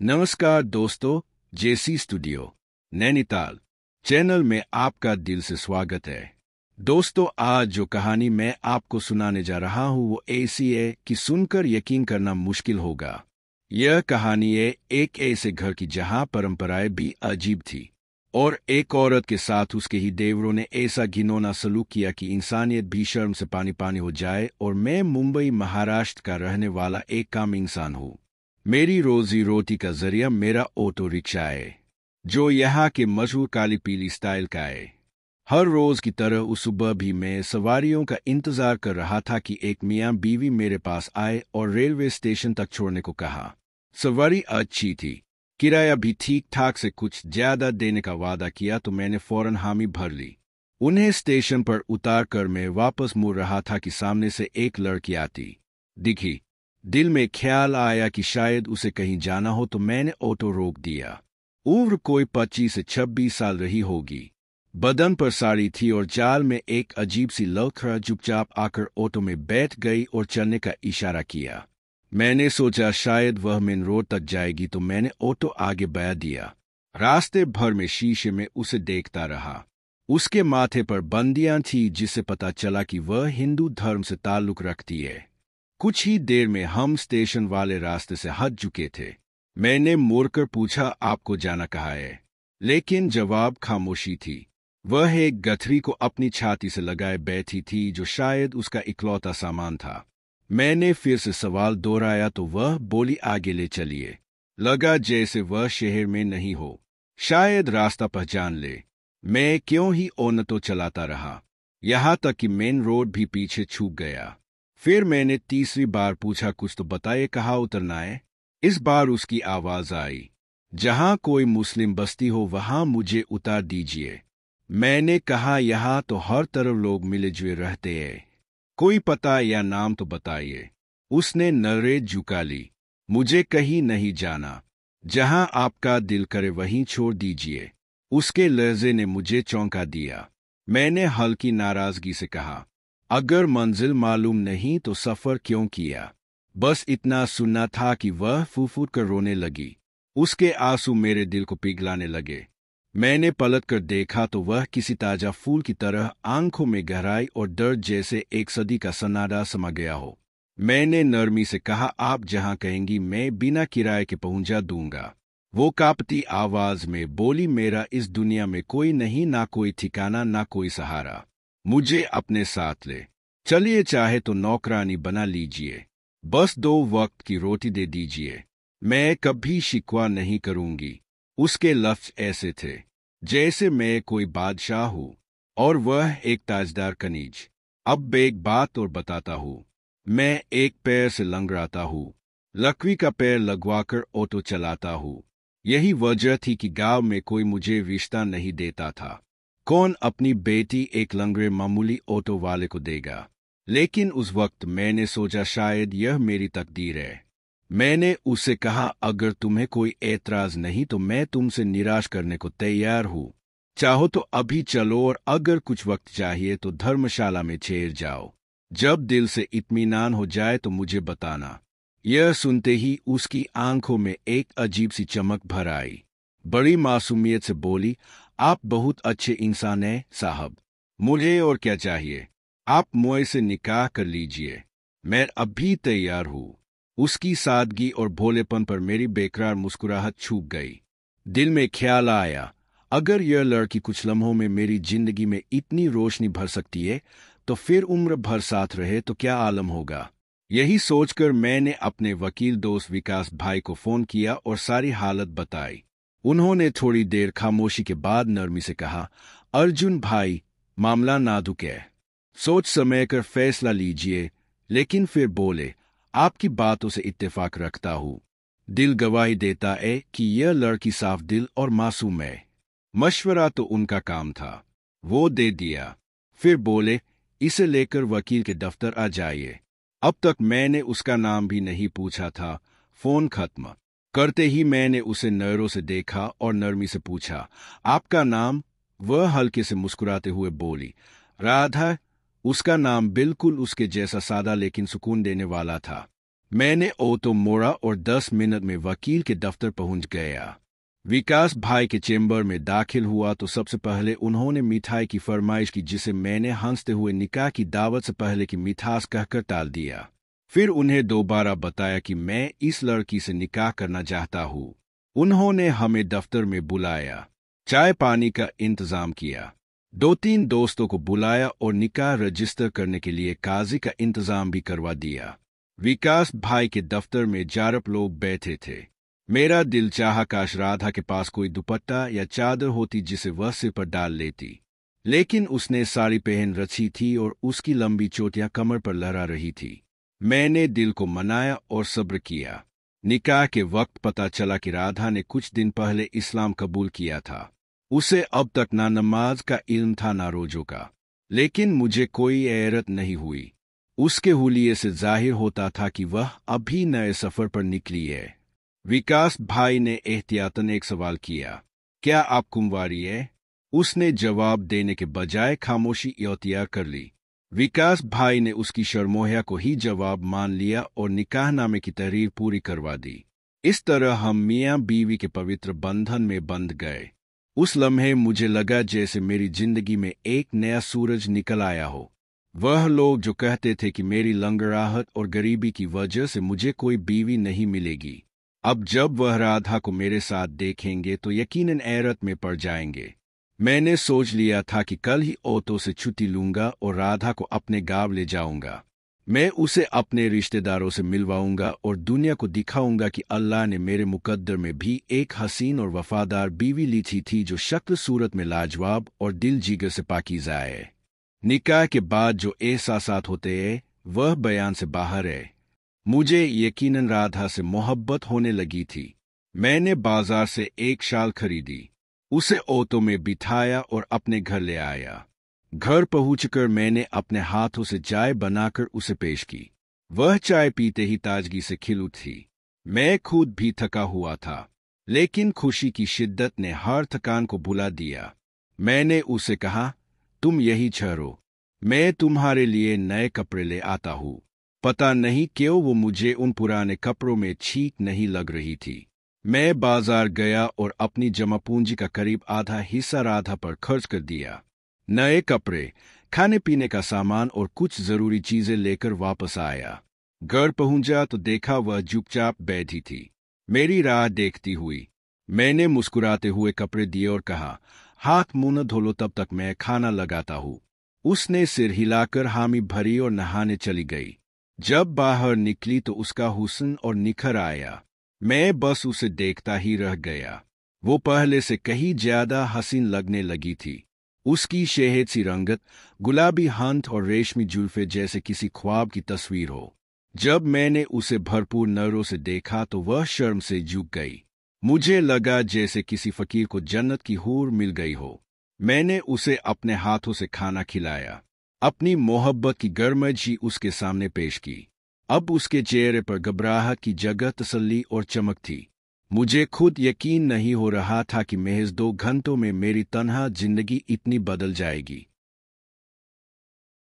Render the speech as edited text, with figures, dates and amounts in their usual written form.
नमस्कार दोस्तों, जेसी studio Nainital channel में आपका दिल से स्वागत है। दोस्तों, आज जो कहानी मैं आपको सुनाने जा रहा हूँ वो ऐसी है कि सुनकर यकीन करना मुश्किल होगा। यह कहानी है एक ऐसे घर की जहाँ परंपराएं भी अजीब थी और एक औरत के साथ उसके ही देवरों ने ऐसा घिनौना सलूक किया कि इंसानियत भी शर्म से पानी पानी हो जाए। और मैं मुंबई महाराष्ट्र का रहने वाला एक काम इंसान हूँ। मेरी रोजी रोटी का जरिया मेरा ऑटो रिक्शा है, जो यहाँ के मशहूर काली पीली स्टाइल का है। हर रोज की तरह उस सुबह भी मैं सवारियों का इंतजार कर रहा था कि एक मियाँ बीवी मेरे पास आए और रेलवे स्टेशन तक छोड़ने को कहा। सवारी अच्छी थी, किराया भी ठीक ठाक से कुछ ज्यादा देने का वादा किया तो मैंने फौरन हामी भर ली। उन्हें स्टेशन पर उतार कर मैं वापस मुड़ रहा था कि सामने से एक लड़की आती दिखी। दिल में ख्याल आया कि शायद उसे कहीं जाना हो तो मैंने ऑटो रोक दिया। उम्र कोई 25 से 26 साल रही होगी। बदन पर साड़ी थी और चाल में एक अजीब सी लड़खड़ा। चुपचाप आकर ऑटो में बैठ गई और चलने का इशारा किया। मैंने सोचा शायद वह मेन रोड तक जाएगी तो मैंने ऑटो आगे बढ़ा दिया। रास्ते भर में शीशे में उसे देखता रहा। उसके माथे पर बंदियां थी, जिससे पता चला कि वह हिंदू धर्म से ताल्लुक रखती है। कुछ ही देर में हम स्टेशन वाले रास्ते से हट चुके थे। मैंने मुड़कर पूछा, आपको जाना कहाँ है? लेकिन जवाब खामोशी थी। वह एक गठरी को अपनी छाती से लगाए बैठी थी, जो शायद उसका इकलौता सामान था। मैंने फिर से सवाल दोहराया तो वह बोली, आगे ले चलिए। लगा जैसे वह शहर में नहीं हो, शायद रास्ता पहचान ले। मैं क्यों ही ऑटो चलाता रहा, यहाँ तक कि मेन रोड भी पीछे छूट गया। फिर मैंने तीसरी बार पूछा, कुछ तो बताइए, कहाँ उतरना है? इस बार उसकी आवाज आई, जहाँ कोई मुस्लिम बस्ती हो वहाँ मुझे उतार दीजिए। मैंने कहा, यहाँ तो हर तरफ लोग मिले जुले रहते हैं, कोई पता या नाम तो बताइए। उसने नजरें झुका ली। मुझे कहीं नहीं जाना, जहाँ आपका दिल करे वहीं छोड़ दीजिए। उसके लहजे ने मुझे चौंका दिया। मैंने हल्की नाराजगी से कहा, अगर मंजिल मालूम नहीं तो सफर क्यों किया? बस इतना सुनना था कि वह फूफूट कर रोने लगी। उसके आंसू मेरे दिल को पिघलाने लगे। मैंने पलट कर देखा तो वह किसी ताजा फूल की तरह, आंखों में गहराई और दर्द जैसे एक सदी का सन्नाटा समा गया हो। मैंने नरमी से कहा, आप जहां कहेंगी मैं बिना किराए के पहुंचा दूंगा। वो कांपती आवाज में बोली, मेरा इस दुनिया में कोई नहीं, ना कोई ठिकाना, ना कोई सहारा। मुझे अपने साथ ले चलिए, चाहे तो नौकरानी बना लीजिए, बस 2 वक्त की रोटी दे दीजिए। मैं कभी शिकवा नहीं करूंगी। उसके लफ्ज ऐसे थे जैसे मैं कोई बादशाह हूँ और वह एक ताजदार कनीज। अब एक बात और बताता हूँ, मैं एक पैर से लंगड़ाता हूँ, लकड़ी का पैर लगवाकर ऑटो चलाता हूँ। यही वजह थी कि गांव में कोई मुझे रिश्ता नहीं देता था। कौन अपनी बेटी एक लंगड़े मामूली ऑटो वाले को देगा? लेकिन उस वक्त मैंने सोचा शायद यह मेरी तकदीर है। मैंने उससे कहा, अगर तुम्हें कोई एतराज नहीं तो मैं तुमसे निराश करने को तैयार हूँ। चाहो तो अभी चलो, और अगर कुछ वक्त चाहिए तो धर्मशाला में ठहर जाओ। जब दिल से इत्मीनान हो जाए तो मुझे बताना। यह सुनते ही उसकी आंखों में एक अजीब सी चमक भर आई। बड़ी मासूमियत से बोली, आप बहुत अच्छे इंसान हैं साहब। मुझे और क्या चाहिए? आप मुझसे निकाह कर लीजिए, मैं अभी तैयार हूँ। उसकी सादगी और भोलेपन पर मेरी बेकरार मुस्कुराहट छूट गई। दिल में ख्याल आया, अगर यह लड़की कुछ लम्हों में मेरी जिंदगी में इतनी रोशनी भर सकती है तो फिर उम्र भर साथ रहे तो क्या आलम होगा। यही सोचकर मैंने अपने वकील दोस्त विकास भाई को फोन किया और सारी हालत बताई। उन्होंने थोड़ी देर खामोशी के बाद नरमी से कहा, अर्जुन भाई, मामला नाजुक है, सोच समझ कर फैसला लीजिए। लेकिन फिर बोले, आपकी बातों से इत्तेफाक रखता हूँ। दिल गवाही देता है कि यह लड़की साफ दिल और मासूम है। मशवरा तो उनका काम था, वो दे दिया। फिर बोले, इसे लेकर वकील के दफ्तर आ जाइए। अब तक मैंने उसका नाम भी नहीं पूछा था। फोन खत्म करते ही मैंने उसे नजरों से देखा और नरमी से पूछा, आपका नाम? वह हल्के से मुस्कुराते हुए बोली, राधा। उसका नाम बिल्कुल उसके जैसा सादा लेकिन सुकून देने वाला था। मैंने ऑटो मोड़ा और 10 मिनट में वकील के दफ्तर पहुंच गया। विकास भाई के चेंबर में दाखिल हुआ तो सबसे पहले उन्होंने मिठाई की फरमाइश की, जिसे मैंने हंसते हुए निकाह की दावत से पहले की मिठास कहकर टाल दिया। फिर उन्हें दोबारा बताया कि मैं इस लड़की से निकाह करना चाहता हूँ। उन्होंने हमें दफ्तर में बुलाया, चाय पानी का इंतजाम किया, 2-3 दोस्तों को बुलाया और निकाह रजिस्टर करने के लिए काजी का इंतजाम भी करवा दिया। विकास भाई के दफ्तर में 4 लोग बैठे थे। मेरा दिल चाहा काश राधा के पास कोई दुपट्टा या चादर होती जिसे वह सिर पर डाल लेती, लेकिन उसने साड़ी पहन रखी थी और उसकी लंबी चोटियां कमर पर लहरा रही थी। मैंने दिल को मनाया और सब्र किया। निकाह के वक्त पता चला कि राधा ने कुछ दिन पहले इस्लाम कबूल किया था। उसे अब तक ना नमाज का इल्म था ना रोजों का, लेकिन मुझे कोई हैरत नहीं हुई। उसके हुलिये से जाहिर होता था कि वह अभी नए सफर पर निकली है। विकास भाई ने एहतियातन एक सवाल किया, क्या आप कुंवारी है? उसने जवाब देने के बजाय खामोशी इख्तियार कर ली। विकास भाई ने उसकी शर्मोहिया को ही जवाब मान लिया और निकाहनामे की तहरीर पूरी करवा दी। इस तरह हम मियाँ बीवी के पवित्र बंधन में बंध गए। उस लम्हे मुझे लगा जैसे मेरी जिंदगी में एक नया सूरज निकल आया हो। वह लोग जो कहते थे कि मेरी लंगड़ाहट और गरीबी की वजह से मुझे कोई बीवी नहीं मिलेगी, अब जब वह राधा को मेरे साथ देखेंगे तो यकीनन हैरत में पड़ जाएंगे। मैंने सोच लिया था कि कल ही ऑटो से छुट्टी लूंगा और राधा को अपने गांव ले जाऊंगा। मैं उसे अपने रिश्तेदारों से मिलवाऊंगा और दुनिया को दिखाऊंगा कि अल्लाह ने मेरे मुकद्दर में भी एक हसीन और वफादार बीवी लिखी थी जो शक्ल सूरत में लाजवाब और दिल जिगर से पाकीज़ा है। निकाह के बाद जो एहसासात होते हैं वह बयान से बाहर है। मुझे यकीनन राधा से मोहब्बत होने लगी थी। मैंने बाजार से एक शाल खरीदी, उसे ऑटो में बिठाया और अपने घर ले आया। घर पहुंचकर मैंने अपने हाथों से चाय बनाकर उसे पेश की। वह चाय पीते ही ताजगी से खिल उठी। मैं खुद भी थका हुआ था, लेकिन खुशी की शिद्दत ने हर थकान को भुला दिया। मैंने उसे कहा, तुम यही ठहरो, मैं तुम्हारे लिए नए कपड़े ले आता हूँ। पता नहीं क्यों वो मुझे उन पुराने कपड़ों में ठीक नहीं लग रही थी। मैं बाजार गया और अपनी जमा पूंजी का करीब आधा हिस्सा राधा पर खर्च कर दिया। नए कपड़े, खाने पीने का सामान और कुछ जरूरी चीजें लेकर वापस आया। घर पहुंचा तो देखा वह चुपचाप बैठी थी, मेरी राह देखती हुई। मैंने मुस्कुराते हुए कपड़े दिए और कहा, हाथ मुंह धो लो, तब तक मैं खाना लगाता हूँ। उसने सिर हिलाकर हामी भरी और नहाने चली गई। जब बाहर निकली तो उसका हुस्न और निखर आया। मैं बस उसे देखता ही रह गया। वो पहले से कहीं ज्यादा हसीन लगने लगी थी। उसकी शहद सी रंगत, गुलाबी हाथ और रेशमी जुल्फे जैसे किसी ख्वाब की तस्वीर हो। जब मैंने उसे भरपूर नजरों से देखा तो वह शर्म से झुक गई। मुझे लगा जैसे किसी फकीर को जन्नत की हूर मिल गई हो। मैंने उसे अपने हाथों से खाना खिलाया, अपनी मोहब्बत की गरमजी उसके सामने पेश की। अब उसके चेहरे पर घबराहट की जगह तसल्ली और चमक थी। मुझे खुद यकीन नहीं हो रहा था कि महज 2 घंटों में मेरी तन्हा जिंदगी इतनी बदल जाएगी।